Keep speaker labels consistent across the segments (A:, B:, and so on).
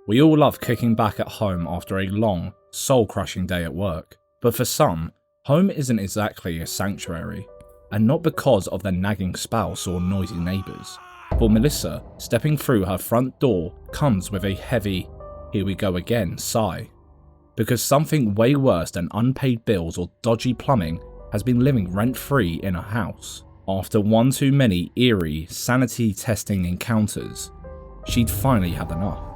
A: We all love kicking back at home after a long, soul-crushing day at work, but for some, home isn't exactly a sanctuary, and not because of their nagging spouse or noisy neighbours. For Melissa, stepping through her front door comes with a heavy, here we go again sigh, because something way worse than unpaid bills or dodgy plumbing has been living rent-free in her house. After one too many eerie, sanity-testing encounters, she'd finally had enough.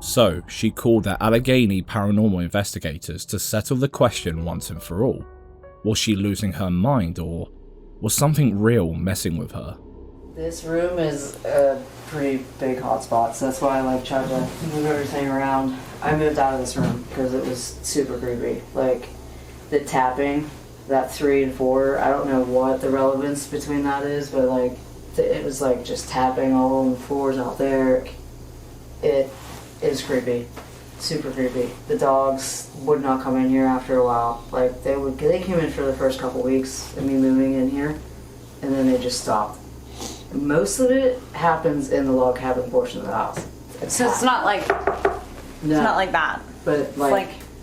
A: So, she called the Allegheny paranormal investigators to settle the question once and for all. Was she losing her mind, or was something real messing with her?
B: This room is a pretty big hotspot, so that's why I tried to move everything around. I moved out of this room because it was super creepy. The tapping, that 3 and 4, I don't know what the relevance between that is, but it was just tapping all on the floors out there. It is creepy, super creepy. The dogs would not come in here after a while. They came in for the first couple weeks of me moving in here, and then they just stopped. Most of it happens in the log cabin portion of the house.
C: It's not like that.
B: But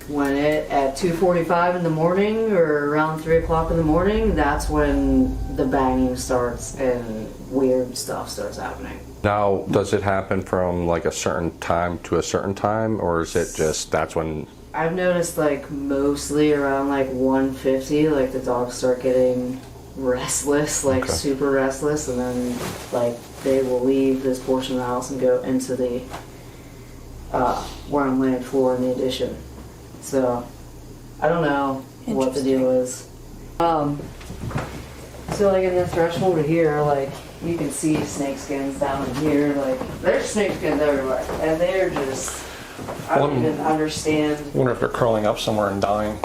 B: when at 2:45 in the morning or around 3 o'clock in the morning, that's when the banging starts and weird stuff starts happening.
D: Now, does it happen from a certain time to a certain time, or is it just that's when?
B: I've noticed mostly around 1:50, the dogs start getting restless, super restless, and then they will leave this portion of the house and go into the where I'm laying floor in the addition. So I don't know what the deal is. So in the threshold here, you can see snake skins down in here. There's snake skins everywhere, and they're just, I don't even understand.
D: I wonder if they're curling up somewhere and dying.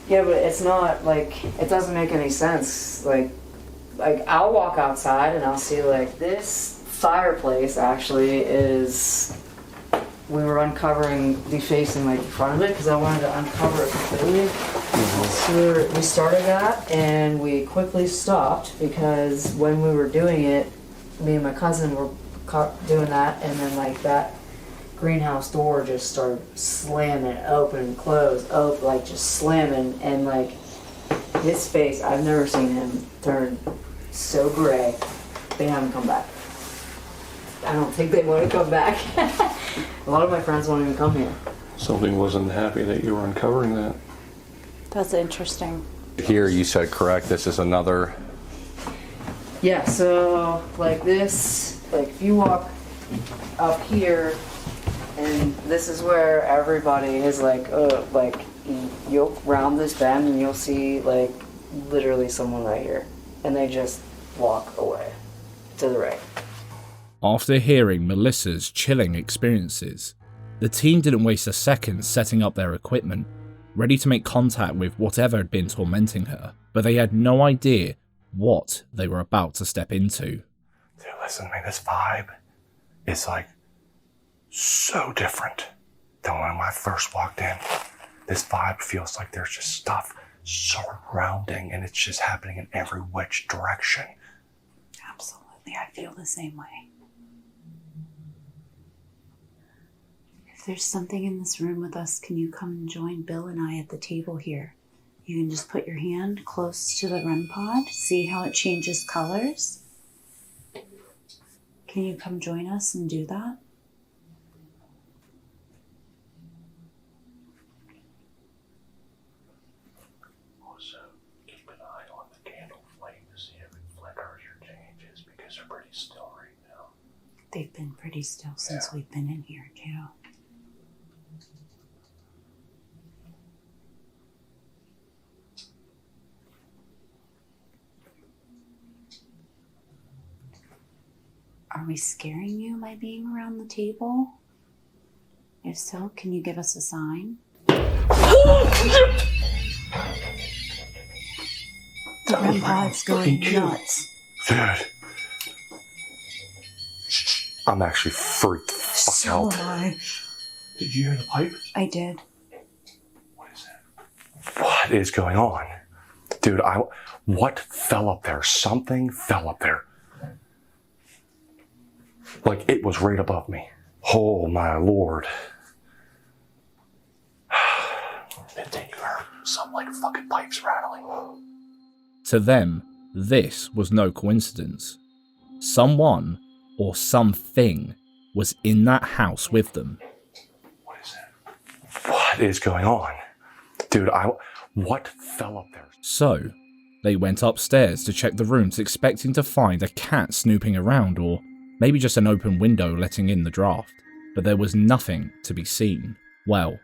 B: Yeah, but it's not it doesn't make any sense. I'll walk outside and I'll see this fireplace actually is, we were uncovering, defacing the front of it because I wanted to uncover it completely. So we started that and we quickly stopped because when we were doing it, me and my cousin were doing that, and then that greenhouse door just started slamming open, close, open, just slamming, and his face, I've never seen him turn so gray. They haven't come back. I don't think they want to come back. A lot of my friends won't even come here.
D: Something wasn't happy that you were uncovering that.
C: That's interesting.
D: Here you said correct, this is another.
B: Yeah, so this, if you walk up here, and this is where everybody is you'll round this bend and you'll see literally someone right here, and they just walk away to the right.
A: After hearing Melissa's chilling experiences, the team didn't waste a second setting up their equipment, ready to make contact with whatever had been tormenting her, but they had no idea what they were about to step into.
D: Dude, listen to me, this vibe is so different than when I first walked in. This vibe feels like there's just stuff surrounding and it's just happening in every which direction.
C: Absolutely, I feel the same way. If there's something in this room with us, can you come and join Bill and I at the table here? You can just put your hand close to the REM pod, see how it changes colors. Can you come join us and do that?
D: Also, keep an eye on the candle flame to see if it flickers or changes, because they're pretty still right now.
C: They've been pretty still since we've been in here too. Are we scaring you by being around the table? If so, can you give us a sign? The REM pod's going nuts.
D: Dude. I'm actually freaked the fuck
C: So
D: out.
C: high.
D: Did you hear the pipe?
C: I did.
D: What is that? What is going on? Dude, what fell up there? Something fell up there. It was right above me. Oh my lord. And then you heard some like fucking pipes rattling.
A: To them, this was no coincidence. Someone or something was in that house with them.
D: What is it? What is going on? Dude, what fell up there?
A: So, they went upstairs to check the rooms expecting to find a cat snooping around or maybe just an open window letting in the draft. But there was nothing to be seen. Well,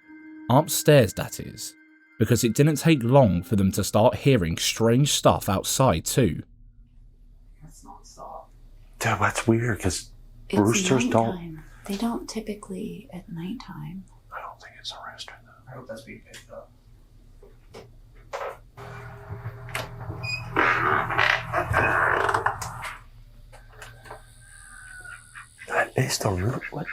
A: upstairs that is. Because it didn't take long for them to start hearing strange stuff outside too.
B: That's not stop.
D: Dude, that's weird because
C: It's
D: roosters don't.
C: nighttime. They don't typically at nighttime.
D: I don't think it's a rooster though.
B: I hope that's being picked up.
D: That is the root. What?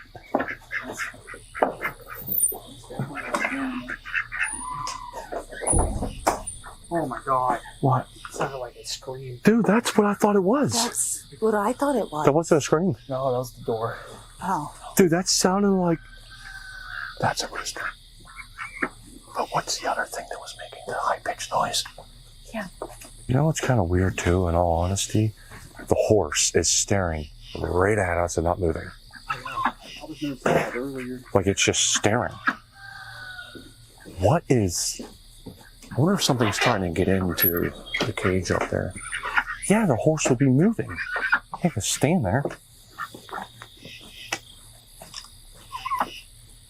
B: Oh my god.
D: What?
B: It sounded like a scream.
D: Dude, that's what I thought it was.
C: That's what I thought it was.
D: That wasn't a scream.
B: No, that was the door.
C: Oh.
D: Dude, that sounded like. That's a rooster. But what's the other thing that was making the high-pitched noise?
C: Yeah.
D: You know what's kind of weird too, in all honesty? The horse is staring right at us and not moving.
B: I know. I was noticing that earlier.
D: Like it's just staring. What is... I wonder if something's trying to get into the cage up there. Yeah, the horse would be moving. It could stand there.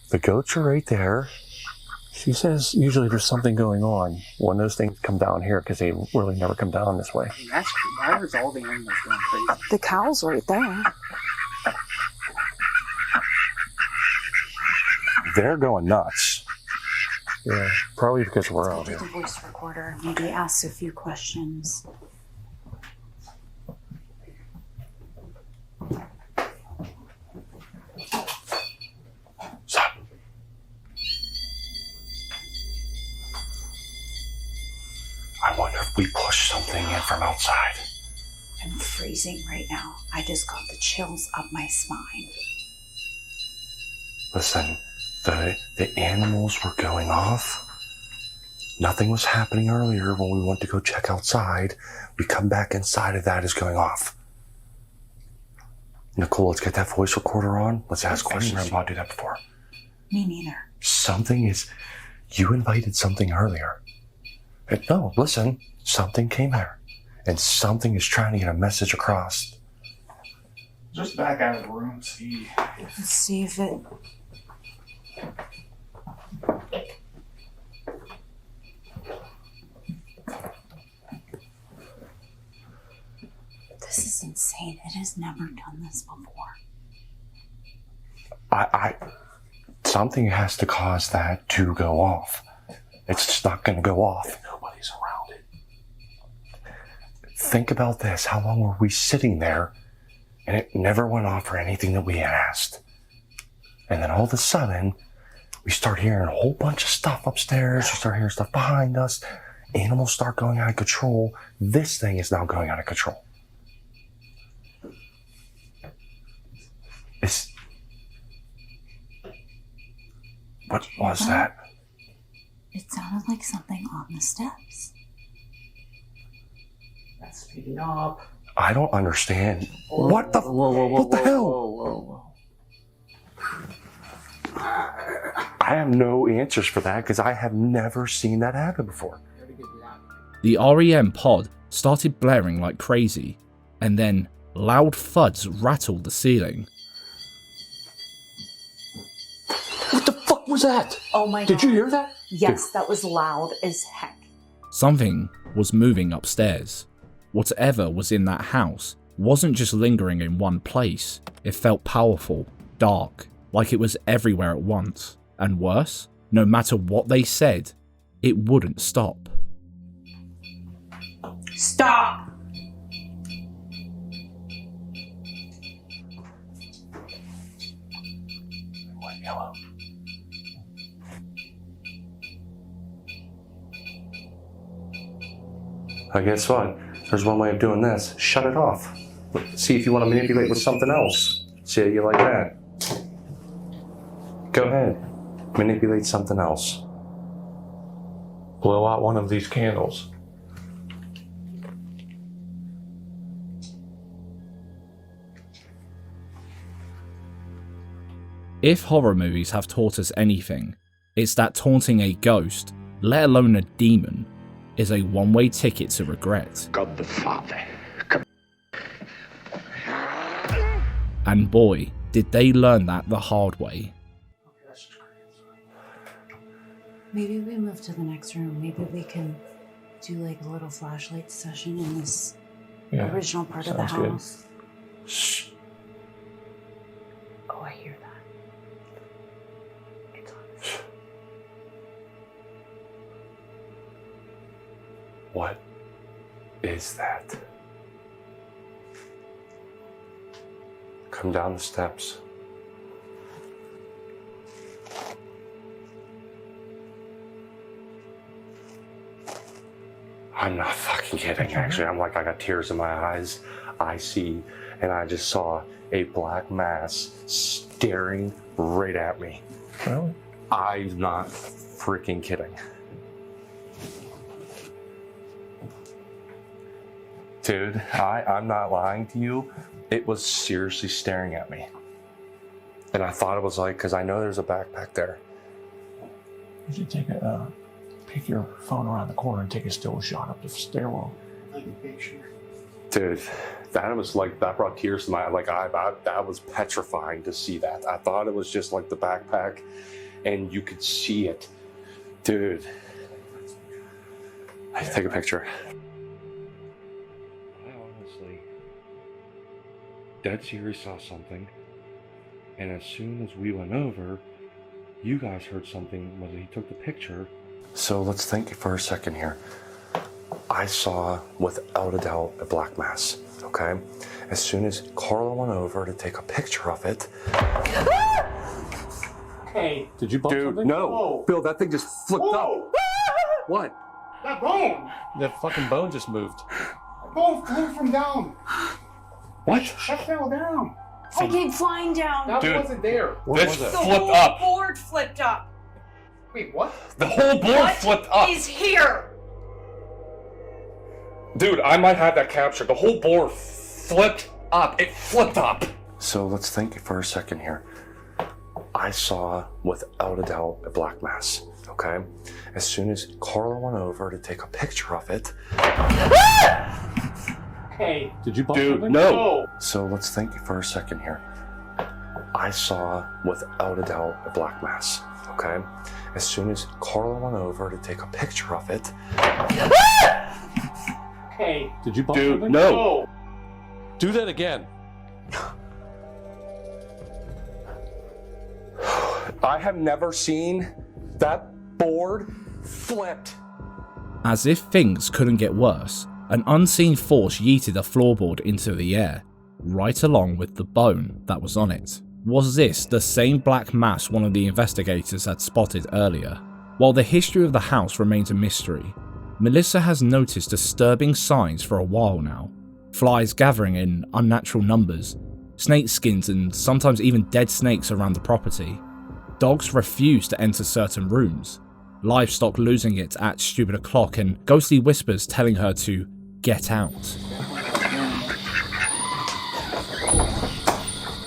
D: The goats are right there. She says usually there's something going on when those things come down here because they really never come down this way.
B: That's why is all the animals going crazy?
C: The cow's right there.
D: They're going nuts. Yeah, probably because we're out
C: Let's go
D: here.
C: to the voice recorder. Maybe ask a few questions.
D: Stop. I wonder if we push something in from outside.
C: I'm freezing right now. I just got the chills up my spine.
D: Listen, the animals were going off. Nothing was happening earlier when we went to go check outside. We come back inside of that is going off. Nicole, let's get that voice recorder on. Let's ask questions. I didn't do that before.
C: Me neither.
D: Something is... You invited something earlier. No, listen. Something came here. And something is trying to get a message across.
B: Just back out of the room, see.
C: Let's see if it... This is insane. It has never done this before.
D: Something has to cause that to go off. It's just not going to go off. Nobody's around it. Think about this. How long were we sitting there and it never went off for anything that we had asked? And then all of a sudden, we start hearing a whole bunch of stuff upstairs. We start hearing stuff behind us. Animals start going out of control. This thing is now going out of control. What was that?
C: It sounded like something on the steps.
B: That's speeding up.
D: I don't understand. What the hell?
B: Whoa.
D: I have no answers for that because I have never seen that happen before.
A: The REM pod started blaring like crazy, and then loud thuds rattled the ceiling.
D: What the fuck was that?
C: Oh my god.
D: Did you hear that?
C: Yes, that was loud as heck.
A: Something was moving upstairs. Whatever was in that house wasn't just lingering in one place. It felt powerful, dark, like it was everywhere at once. And worse, no matter what they said, it wouldn't stop.
C: Stop!
D: What yellow? I guess what? There's one way of doing this. Shut it off. See if you want to manipulate with something else. See how you like that. Go ahead. Manipulate something else.
E: Blow out one of these candles.
A: If horror movies have taught us anything, it's that taunting a ghost, let alone a demon, is a one-way ticket to regret.
F: God the Father.
A: And boy, did they learn that the hard way.
C: Maybe we move to the next room. Maybe we can do like a little flashlight session in this original part of the house.
E: Good. Shh.
C: Oh, I hear that. It's on.
D: What is that? Come down the steps. I'm not fucking kidding, actually. I got tears in my eyes. I just saw a black mass staring right at me.
E: Really?
D: I'm not freaking kidding. Dude, I'm not lying to you. It was seriously staring at me. And I thought it was because I know there's a backpack there.
E: You should pick your phone around the corner and take a still shot up the stairwell. Like a picture.
D: Dude, that brought tears to my eyes. That was petrifying to see that. I thought it was just the backpack and you could see it. Dude. I take a picture. I honestly, dead serious saw something. And as soon as we went over, you guys heard something when he took the picture. So let's think for a second here. I saw, without a doubt, a black mass, okay? As soon as Carla went over to take a picture of it...
E: Hey, did you bump
D: Dude,
E: something?
D: no.
E: Whoa.
D: Bill, that thing just flipped up. What?
G: That bone!
E: That fucking bone just moved.
G: That bone flew from down.
D: What?
G: That fell down.
C: I came flying down.
G: That
D: Dude.
G: wasn't there.
E: Where
D: This
E: was it?
C: The
D: flipped
C: whole
D: up.
C: board flipped up.
G: Wait, what?
D: The whole board
C: What
D: flipped up.
C: is here?
D: Dude, I might have that captured. The whole board flipped up. It flipped up. So let's think for a second here. I saw, without a doubt, a black mass, okay? As soon as Carla went over to take a picture of it...
G: Hey.
E: Did you bump
D: Dude,
E: something?
D: no. So let's think for a second here. I saw, without a doubt, a black mass, okay? As soon as Carla went over to take a picture of it...
G: Hey.
E: Did you bump
D: Dude,
E: something?
D: no.
E: Do that again.
D: I have never seen that board flipped.
A: As if things couldn't get worse, an unseen force yeeted a floorboard into the air, right along with the bone that was on it. Was this the same black mass one of the investigators had spotted earlier? While the history of the house remains a mystery, Melissa has noticed disturbing signs for a while now. Flies gathering in unnatural numbers, snake skins and sometimes even dead snakes around the property. Dogs refuse to enter certain rooms, livestock losing it at stupid o'clock, and ghostly whispers telling her to get out.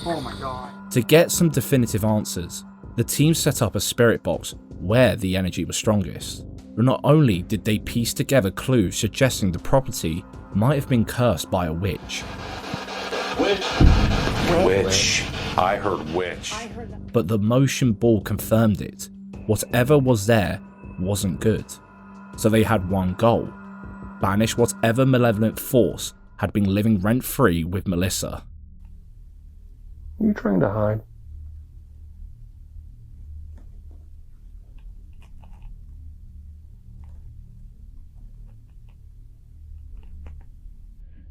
G: Oh my god.
A: To get some definitive answers, the team set up a spirit box where the energy was strongest. But not only did they piece together clues suggesting the property might have been cursed by a witch.
D: Witch. I heard witch.
A: But the motion ball confirmed it. Whatever was there wasn't good. So they had one goal: banish whatever malevolent force had been living rent-free with Melissa.
E: Are you trying to hide?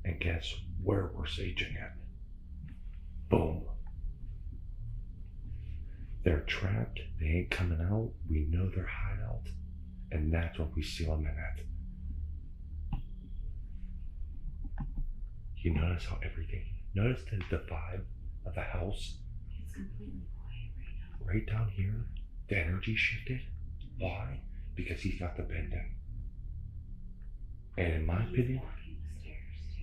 D: And guess where we're saging it? Boom. They're trapped. They ain't coming out. We know their hideout. And that's what we seal them in at. You notice how everything... Notice the vibe of the house?
C: It's completely quiet right now.
D: right down here, the energy shifted. Why? Because he's got the bend in. And in my opinion,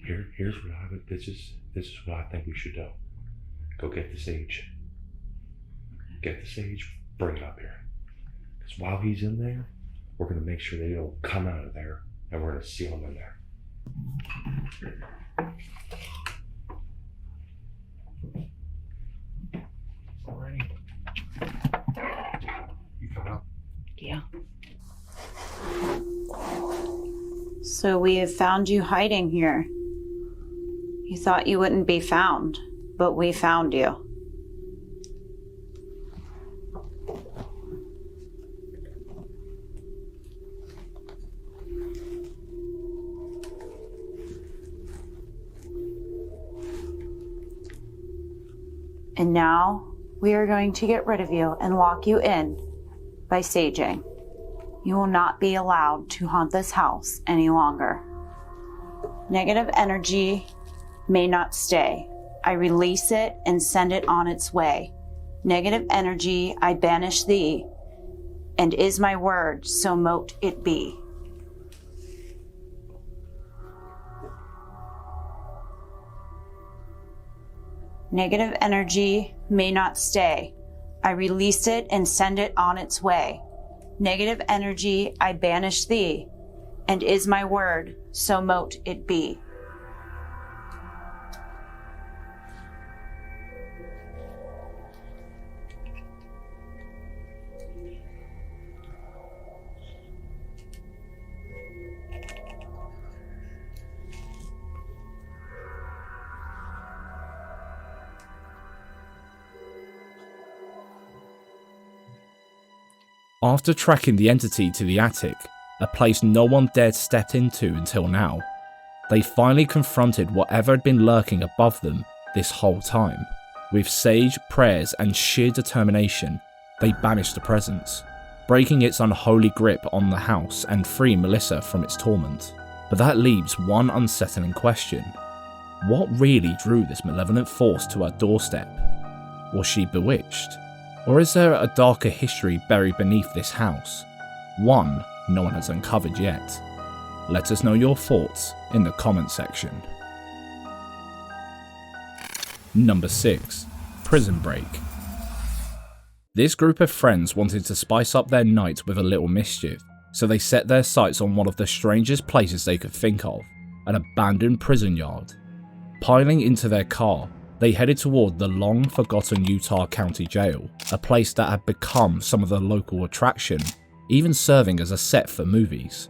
D: here's what I would. This is what I think we should do. Go get the sage. Get the sage. Bring it up here. Because while he's in there, we're gonna make sure they don't come out of there, and we're gonna seal him in there.
E: Alrighty.
D: You coming up?
C: Yeah. So we have found you hiding here. You thought you wouldn't be found, but we found you. And now we are going to get rid of you and lock you in by saging. You will not be allowed to haunt this house any longer. Negative energy may not stay. I release it and send it on its way. Negative energy, I banish thee, and is my word, so mote it be. Negative energy may not stay. I release it and send it on its way. Negative energy, I banish thee, and is my word, so mote it be.
A: After tracking the entity to the attic, a place no one dared step into until now, they finally confronted whatever had been lurking above them this whole time. With sage, prayers, and sheer determination, they banished the presence, breaking its unholy grip on the house and freeing Melissa from its torment. But that leaves one unsettling question. What really drew this malevolent force to our doorstep? Was she bewitched? Or is there a darker history buried beneath this house? One no one has uncovered yet. Let us know your thoughts in the comment section. Number 6. Prison Break. This group of friends wanted to spice up their night with a little mischief, so they set their sights on one of the strangest places they could think of, an abandoned prison yard. Piling into their car, they headed toward the long-forgotten Utah County Jail, a place that had become some of the local attraction, even serving as a set for movies.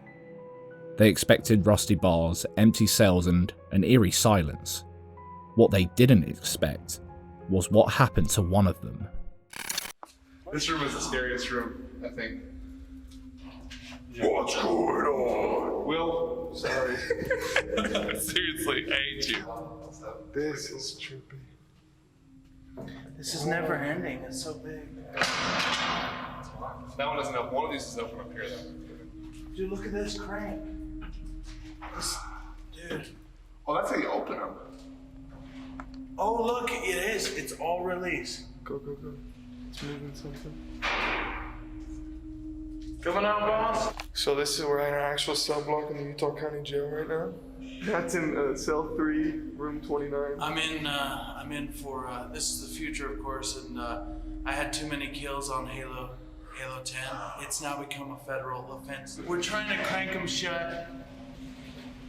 A: They expected rusty bars, empty cells, and an eerie silence. What they didn't expect was what happened to one of them.
F: This room is the scariest room, I think.
D: What's going on?
F: Will, sorry. Seriously, I hate you.
H: This is trippy.
E: This is never ending. It's so big.
F: That one doesn't open. One of these is open up here, though.
E: Dude, look at this crank. Dude.
F: Oh, that's how you open them.
E: Oh, look, it is. It's all release.
H: Go, go, go. It's moving something.
E: Coming out, boss.
H: So this is we're in an actual cell block in the Utah County Jail right now. That's in cell 3, room 29.
E: I'm in for, this is the future, of course, and I had too many kills on Halo 10. It's now become a federal offense. We're trying to crank them shut.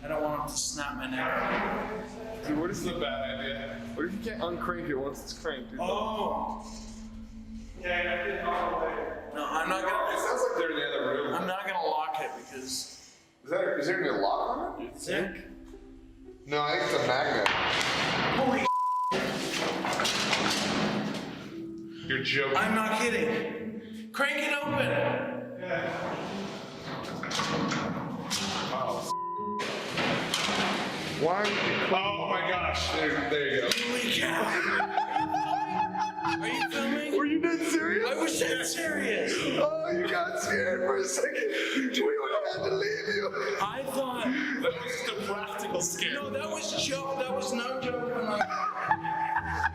E: I don't want them to snap my neck.
H: Dude, what if
F: This is a bad idea.
H: what if you can't uncrank it once it's cranked, dude?
E: Oh! Yeah, I got it all the way. No, I'm not
F: It
E: gonna,
F: sounds like they're in the other room.
E: I'm not gonna lock it because...
F: Is there gonna be a lock on it?
E: Sick.
F: No, I think it's a magnet.
E: Holy
F: You're joking.
E: I'm not kidding. Crank it open. Yeah.
F: Oh,
H: Why would you
F: oh my gosh. There you go.
E: Holy cow. Are you filming?
H: Were you dead serious?
E: I was dead serious.
H: Oh, you got scared for a second. We would have had to leave you.
E: I thought...
F: That was just a practical scare.
E: No, that was joke. That was no joke.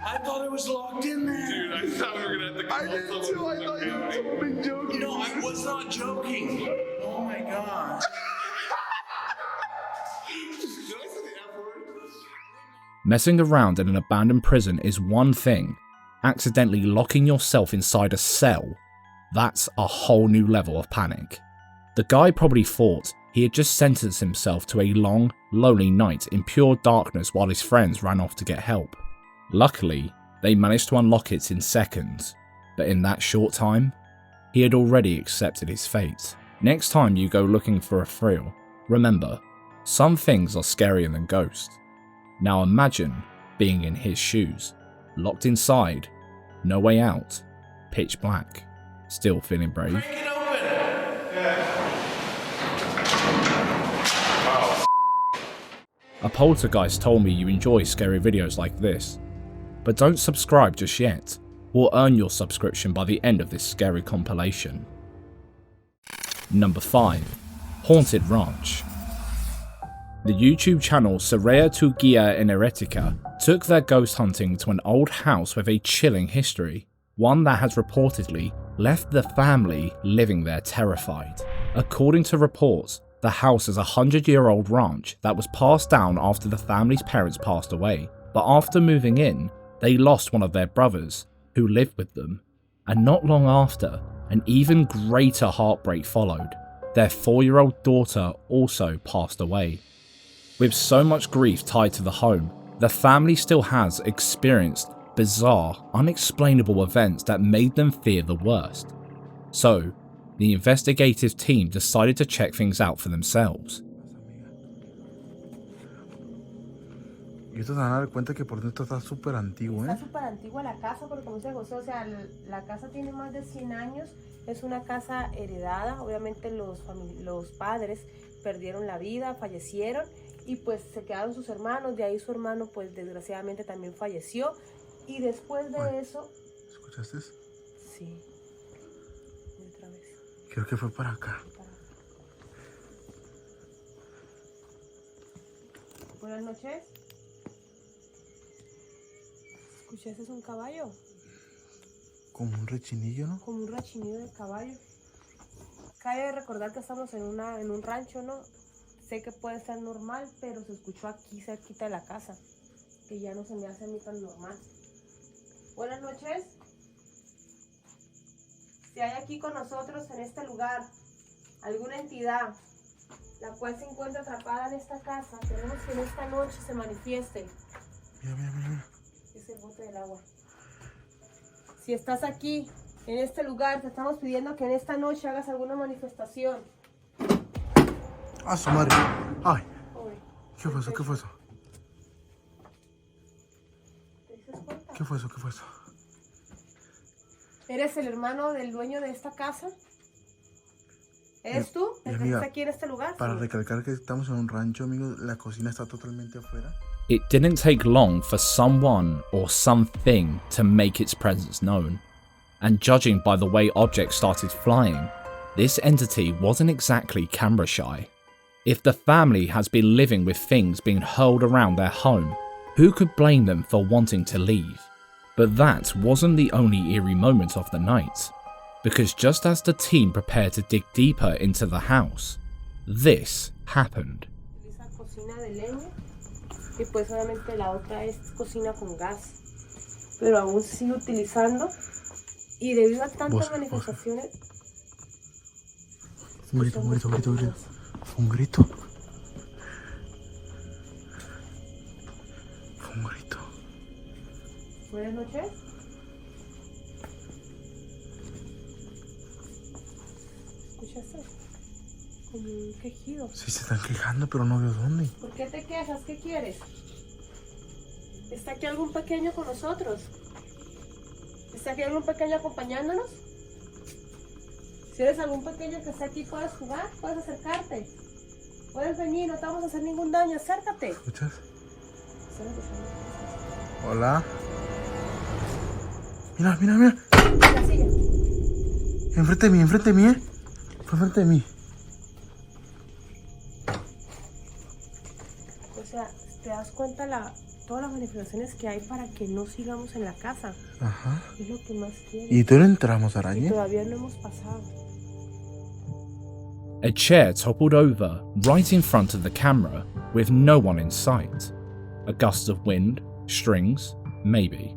E: I thought thought it was locked in there.
F: Dude, I thought we were gonna have to
H: I did too. I thought you were totally joking.
E: No, I was not joking. Oh my god.
A: Messing around in an abandoned prison is one thing. Accidentally locking yourself inside a cell, that's a whole new level of panic. The guy probably thought he had just sentenced himself to a long, lonely night in pure darkness while his friends ran off to get help. Luckily, they managed to unlock it in seconds, but in that short time, he had already accepted his fate. Next time you go looking for a thrill, remember, some things are scarier than ghosts. Now imagine being in his shoes, locked inside, no way out, pitch black, still feeling brave.
E: Break it open.
A: A poltergeist told me you enjoy scary videos like this, but don't subscribe just yet, or earn your subscription by the end of this scary compilation. Number 5. Haunted Ranch. The YouTube channel Serea tu Guia en Heretica took their ghost hunting to an old house with a chilling history, one that has reportedly left the family living there terrified. According to reports, the house is a 100-year-old ranch that was passed down after the family's parents passed away, but after moving in, they lost one of their brothers, who lived with them, and not long after, an even greater heartbreak followed. Their 4-year-old daughter also passed away. With so much grief tied to the home, the family still has experienced bizarre, unexplainable events that made them fear the worst. So, the investigative team decided to check things out for themselves.
I: Y esto se van a dar cuenta que por dentro está súper antiguo, ¿eh?
J: Está súper antigua la casa, porque como se José, o sea, la casa tiene más de 100 años, es una casa heredada, obviamente los padres perdieron la vida, fallecieron, y pues se quedaron sus hermanos, de ahí su hermano pues desgraciadamente también falleció, y después de eso...
I: ¿Escuchaste?
J: Sí, otra vez.
I: Creo que fue para acá.
J: Buenas noches. ¿Escuchaste un caballo?
I: Como un rechinillo, ¿no?
J: Como un rechinillo de caballo. Cabe recordar que estamos en un rancho, ¿no? Sé que puede ser normal, pero se escuchó aquí cerquita de la casa, que ya no se me hace a mí tan normal. Buenas noches. Si hay aquí con nosotros en este lugar alguna entidad la cual se encuentra atrapada en esta casa, queremos que en esta noche se manifieste.
I: Mira.
J: Es el bote del agua. Si estás aquí, en este lugar, te estamos pidiendo que en esta noche hagas alguna manifestación.
I: ¡Ah, su madre! ¡Ay!
J: Uy.
I: ¿Qué fue eso? ¿Qué fue eso?
J: ¿Te dices cuenta?
I: ¿Qué fue eso? ¿Qué fue eso?
J: ¿Eres el hermano del dueño de esta casa? ¿Eres tú el que está aquí en este lugar?
I: Para recalcar que estamos en un rancho, amigos, la cocina está totalmente afuera.
A: It didn't take long for someone or something to make its presence known, and judging by the way objects started flying, this entity wasn't exactly camera shy. If the family has been living with things being hurled around their home, who could blame them for wanting to leave? But that wasn't the only eerie moment of the night, because just as the team prepared to dig deeper into the house, this happened.
J: Utiliza cocina de leña y pues obviamente la otra es cocina con gas, pero aún sigue utilizando y debido a tantas manifestaciones...
I: Un grito. Un grito.
J: Buenas noches. ¿Escuchaste? Como un quejido.
I: Sí, se están quejando, pero no veo dónde.
J: ¿Por qué te quejas? ¿Qué quieres? ¿Está aquí algún pequeño con nosotros? ¿Está aquí algún pequeño acompañándonos? Si eres algún pequeño que está aquí, puedes jugar, puedes acercarte. Puedes venir, no te vamos a hacer ningún daño, acércate.
I: ¿Escuchas? Hola. Mira.
J: La silla.
I: Enfrente de mí, Fue enfrente de mí.
J: O sea, ¿te das cuenta todas las manifestaciones que hay para que no sigamos en la casa.
I: Ajá.
J: Es lo que más quiero.
I: ¿Y tú no entramos,
J: Y
I: araña?
J: todavía no hemos pasado.
A: A chair toppled over right in front of the camera with no one in sight. A gust of wind, strings, maybe.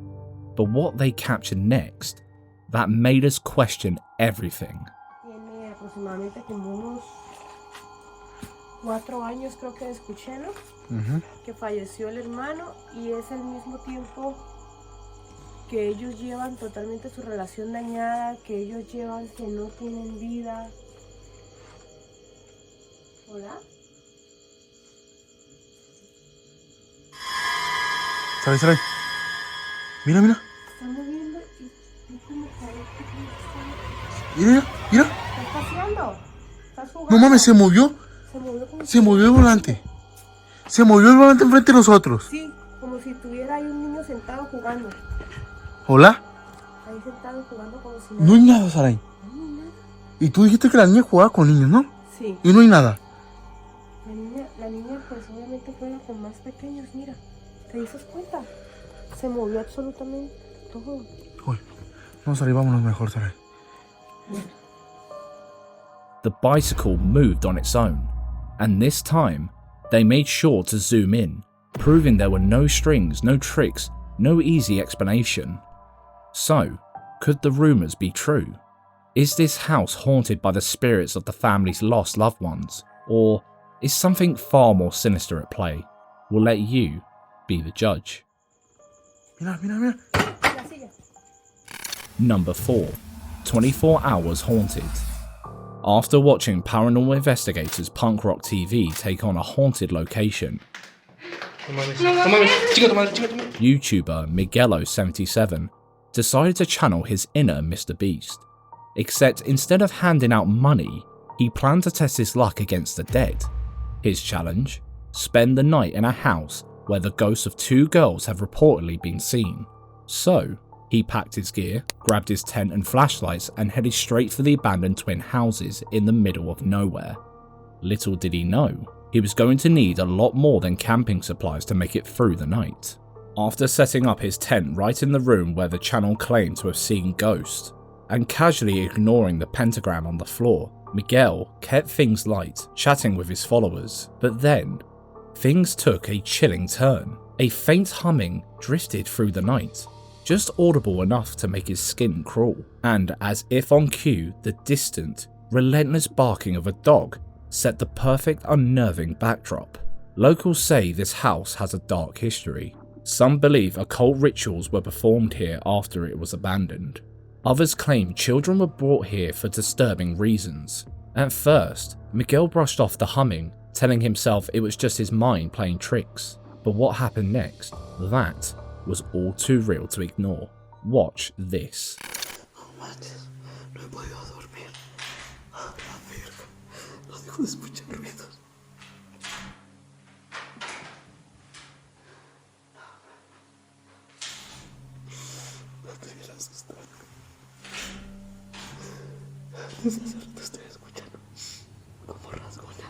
A: But what they captured next, that made us question everything.
J: Tiene aproximadamente como unos 4 años creo que escuché, ¿no? Que falleció el hermano y es al mismo tiempo que ellos llevan totalmente su relación dañada, que ellos llevan que no tienen vida. ¿Hola?
I: Sale. Mira.
J: Está moviendo y como que
I: Mira.
J: ¿qué está haciendo? ¿Estás jugando?
I: No mames, se movió. Se movió el volante. Se movió el volante enfrente de nosotros.
J: Sí, como si tuviera ahí un niño sentado jugando.
I: ¿Hola?
J: Ahí sentado jugando como si
I: No hay nada, Saray. Y tú dijiste que la niña jugaba con niños, ¿no?
J: Sí.
I: Y no hay nada.
J: La niña pues obviamente juega con más pequeños, mira. ¿Te dices cuenta? Se movió absolutamente todo.
I: Uy, no, Saray, vámonos mejor, Saray.
A: The bicycle moved on its own, and this time, they made sure to zoom in, proving there were no strings, no tricks, no easy explanation. So, could the rumours be true? Is this house haunted by the spirits of the family's lost loved ones? Or is something far more sinister at play? We'll let you be the judge.
I: Mira.
A: Number 4. 24 Hours Haunted. After watching paranormal investigators Punk Rock TV take on a haunted location, YouTuber Miguelo77 decided to channel his inner Mr. Beast. Except instead of handing out money, he planned to test his luck against the dead. His challenge? Spend the night in a house where the ghosts of 2 girls have reportedly been seen. So, he packed his gear, grabbed his tent and flashlights and headed straight for the abandoned twin houses in the middle of nowhere. Little did he know, he was going to need a lot more than camping supplies to make it through the night. After setting up his tent right in the room where the channel claimed to have seen ghosts, and casually ignoring the pentagram on the floor, Miguel kept things light, chatting with his followers, but then, things took a chilling turn. A faint humming drifted through the night, just audible enough to make his skin crawl, and as if on cue, the distant, relentless barking of a dog set the perfect unnerving backdrop. Locals say this house has a dark history. Some believe occult rituals were performed here after it was abandoned. Others claim children were brought here for disturbing reasons. At first, Miguel brushed off the humming, telling himself it was just his mind playing tricks. But what happened next? That was all too real to ignore. Watch this.
K: No he podido dormir. La verga. No dejo de escuchar ruidos. No te hubiera asustado. Desde hace rato estoy escuchando como rasguña.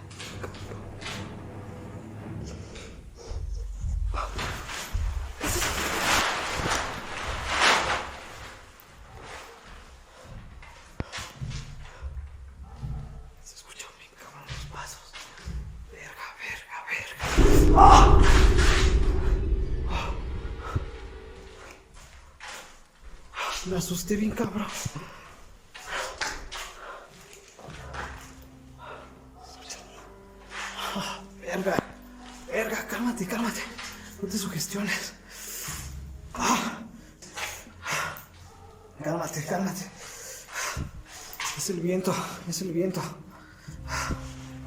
K: Se escuchan bien cabrón los pasos. Verga. ¡Ah! Me asusté bien cabrón. Verga, cálmate. No te sugestiones. Cálmate. Es el viento.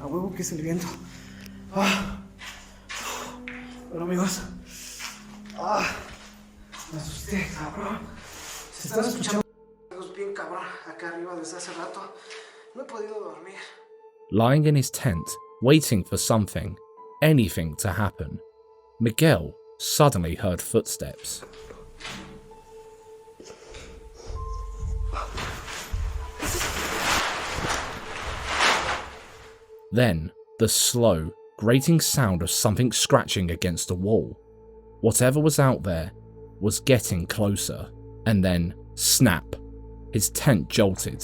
K: A huevo que es el viento. Bueno, amigos. Me asusté, cabrón. Se están escuchando bien cabrón acá arriba desde hace rato. No he podido dormir.
A: Lying in his tent, waiting for something, anything to happen, Miguel suddenly heard footsteps. Then, the slow, grating sound of something scratching against a wall. Whatever was out there was getting closer, and then snap, his tent jolted.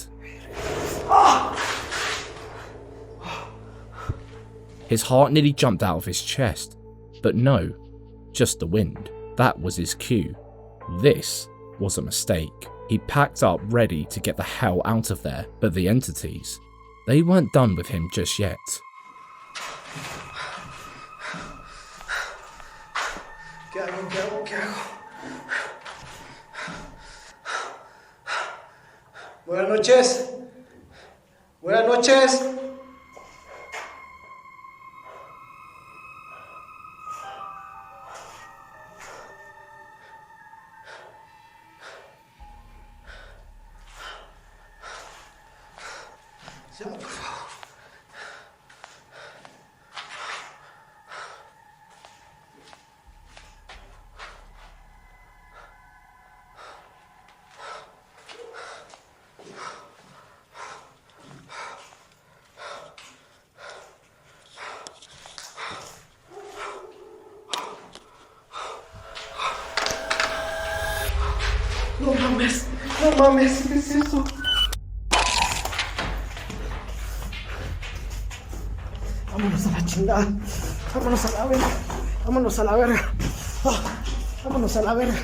A: His heart nearly jumped out of his chest, but no, just the wind. That was his cue. This was a mistake. He packed up ready to get the hell out of there, but the entities, they weren't done with him just yet.
K: ¿Qué hago? Buenas noches. Buenas noches. No mames, ¿qué es eso? Vámonos a la chingada, vámonos a la verga, vámonos a la verga, vámonos a la verga.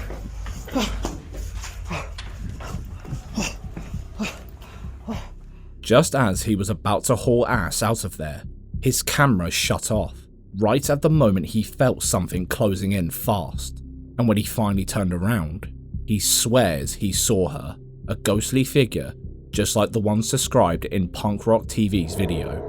A: Just as he was about to haul ass out of there, his camera shut off, right at the moment he felt something closing in fast, and when he finally turned around, he swears he saw her, a ghostly figure just like the ones described in Punk Rock TV's video.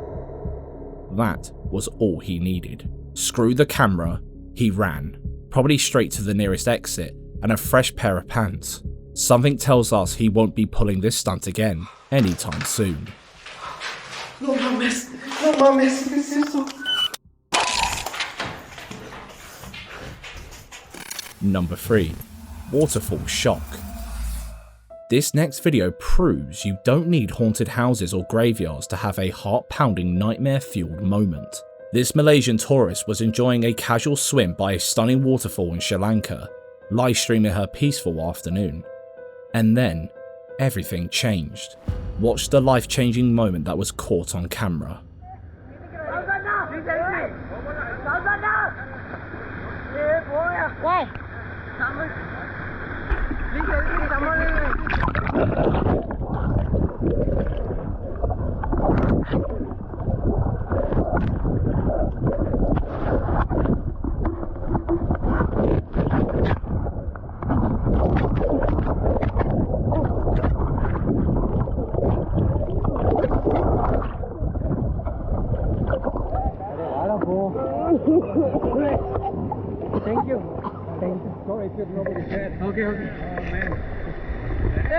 A: That was all he needed. Screw the camera, he ran, probably straight to the nearest exit and a fresh pair of pants. Something tells us he won't be pulling this stunt again anytime soon.
K: No mames, ¿qué es eso?
A: Number 3. Waterfall shock. This next video proves you don't need haunted houses or graveyards to have a heart-pounding nightmare-fueled moment. This Malaysian tourist was enjoying a casual swim by a stunning waterfall in Sri Lanka, live streaming her peaceful afternoon. And then, everything changed. Watch the life-changing moment that was caught on camera.
G: Thank you. Sorry if nobody said. Okay. Oh man.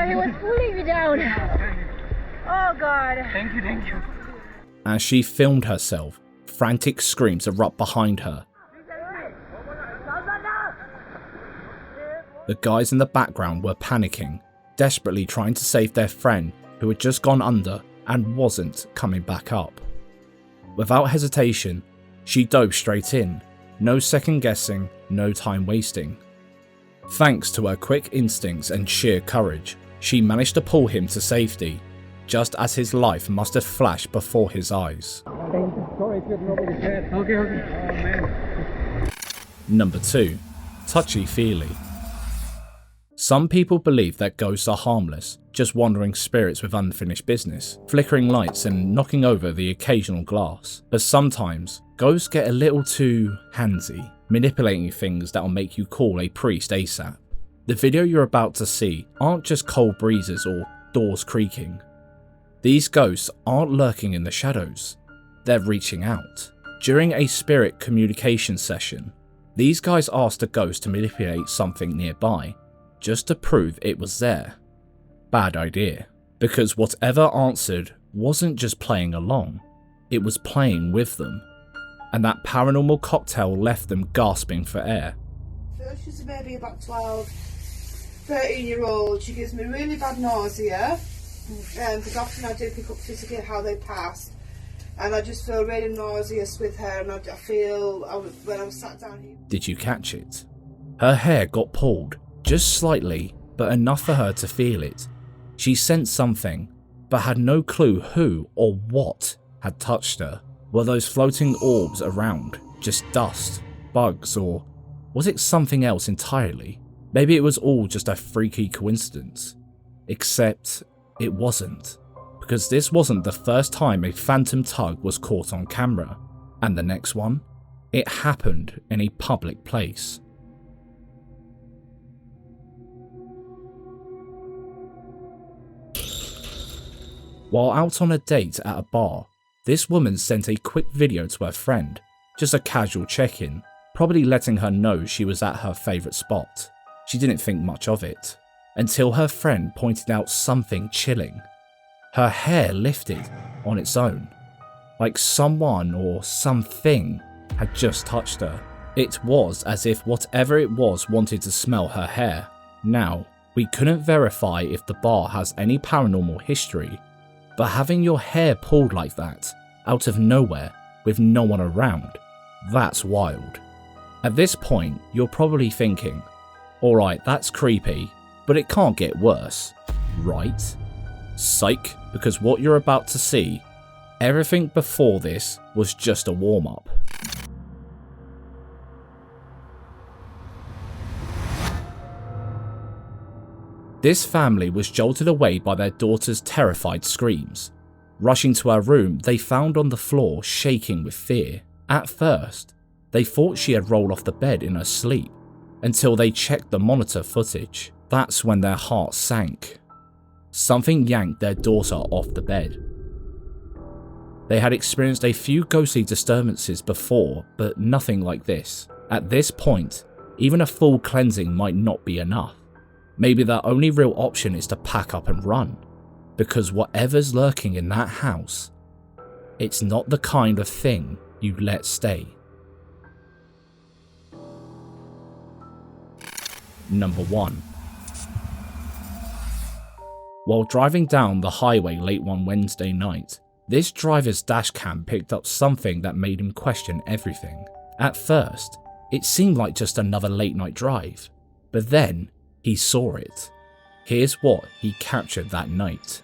J: He was pulling me down. Oh God.
G: Thank you.
A: As she filmed herself, frantic screams erupt behind her. The guys in the background were panicking, desperately trying to save their friend who had just gone under and wasn't coming back up. Without hesitation, she dove straight in, no second guessing, no time wasting. Thanks to her quick instincts and sheer courage, she managed to pull him to safety, just as his life must have flashed before his eyes.
G: Sorry if nobody said. Okay. Oh man.
A: Number 2. Touchy-feely. Some people believe that ghosts are harmless, just wandering spirits with unfinished business, flickering lights and knocking over the occasional glass. But sometimes, ghosts get a little too handsy, manipulating things that'll make you call a priest ASAP. The video you're about to see aren't just cold breezes or doors creaking. These ghosts aren't lurking in the shadows, they're reaching out. During a spirit communication session, these guys asked a ghost to manipulate something nearby, just to prove it was there. Bad idea, because whatever answered wasn't just playing along, it was playing with them, and that paranormal cocktail left them gasping for air.
L: First she's a baby about 12, 13-year-old, she gives me really bad nausea, because often I do pick up physically how they pass, and I just feel really nauseous with her, and I feel, when I'm sat down here...
A: Did you catch it? Her hair got pulled, just slightly, but enough for her to feel it. She sensed something, but had no clue who or what had touched her. Were those floating orbs around just dust, bugs, or was it something else entirely? Maybe it was all just a freaky coincidence. Except it wasn't, because this wasn't the first time a phantom tug was caught on camera, and the next one, it happened in a public place. While out on a date at a bar, this woman sent a quick video to her friend, just a casual check-in, probably letting her know she was at her favourite spot. She didn't think much of it, until her friend pointed out something chilling. Her hair lifted on its own, like someone or something had just touched her. It was as if whatever it was wanted to smell her hair. Now, we couldn't verify if the bar has any paranormal history, but having your hair pulled like that, out of nowhere, with no one around, that's wild. At this point, you're probably thinking, alright, that's creepy, but it can't get worse, right? Psych, because what you're about to see, everything before this was just a warm-up. This family was jolted away by their daughter's terrified screams. Rushing to her room, they found on the floor shaking with fear. At first, they thought she had rolled off the bed in her sleep, until they checked the monitor footage. That's when their hearts sank. Something yanked their daughter off the bed. They had experienced a few ghostly disturbances before, but nothing like this. At this point, even a full cleansing might not be enough. Maybe their only real option is to pack up and run, because whatever's lurking in that house, it's not the kind of thing you let stay. Number 1. While driving down the highway late one Wednesday night, this driver's dashcam picked up something that made him question everything. At first, it seemed like just another late night drive, but then he saw it. Here's what he captured that night.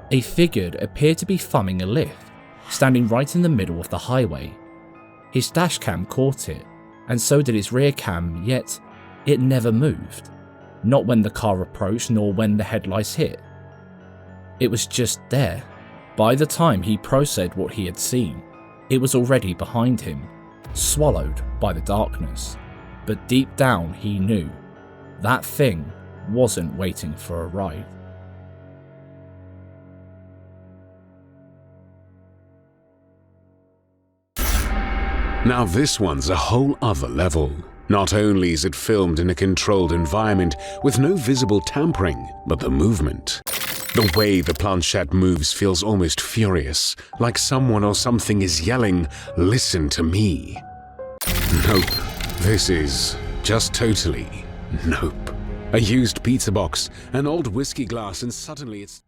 A: A figure appeared to be thumbing a lift, standing right in the middle of the highway. His dashcam caught it, and so did his rear cam, yet it never moved. Not when the car approached, nor when the headlights hit. It was just there. By the time he processed what he had seen, it was already behind him, swallowed by the darkness. But deep down he knew, that thing wasn't waiting for a ride.
M: Now this one's a whole other level. Not only is it filmed in a controlled environment with no visible tampering, but the movement. The way the planchette moves feels almost furious, like someone or something is yelling, "Listen to me." Nope. This is just totally nope. A used pizza box, an old whiskey glass, and suddenly it's...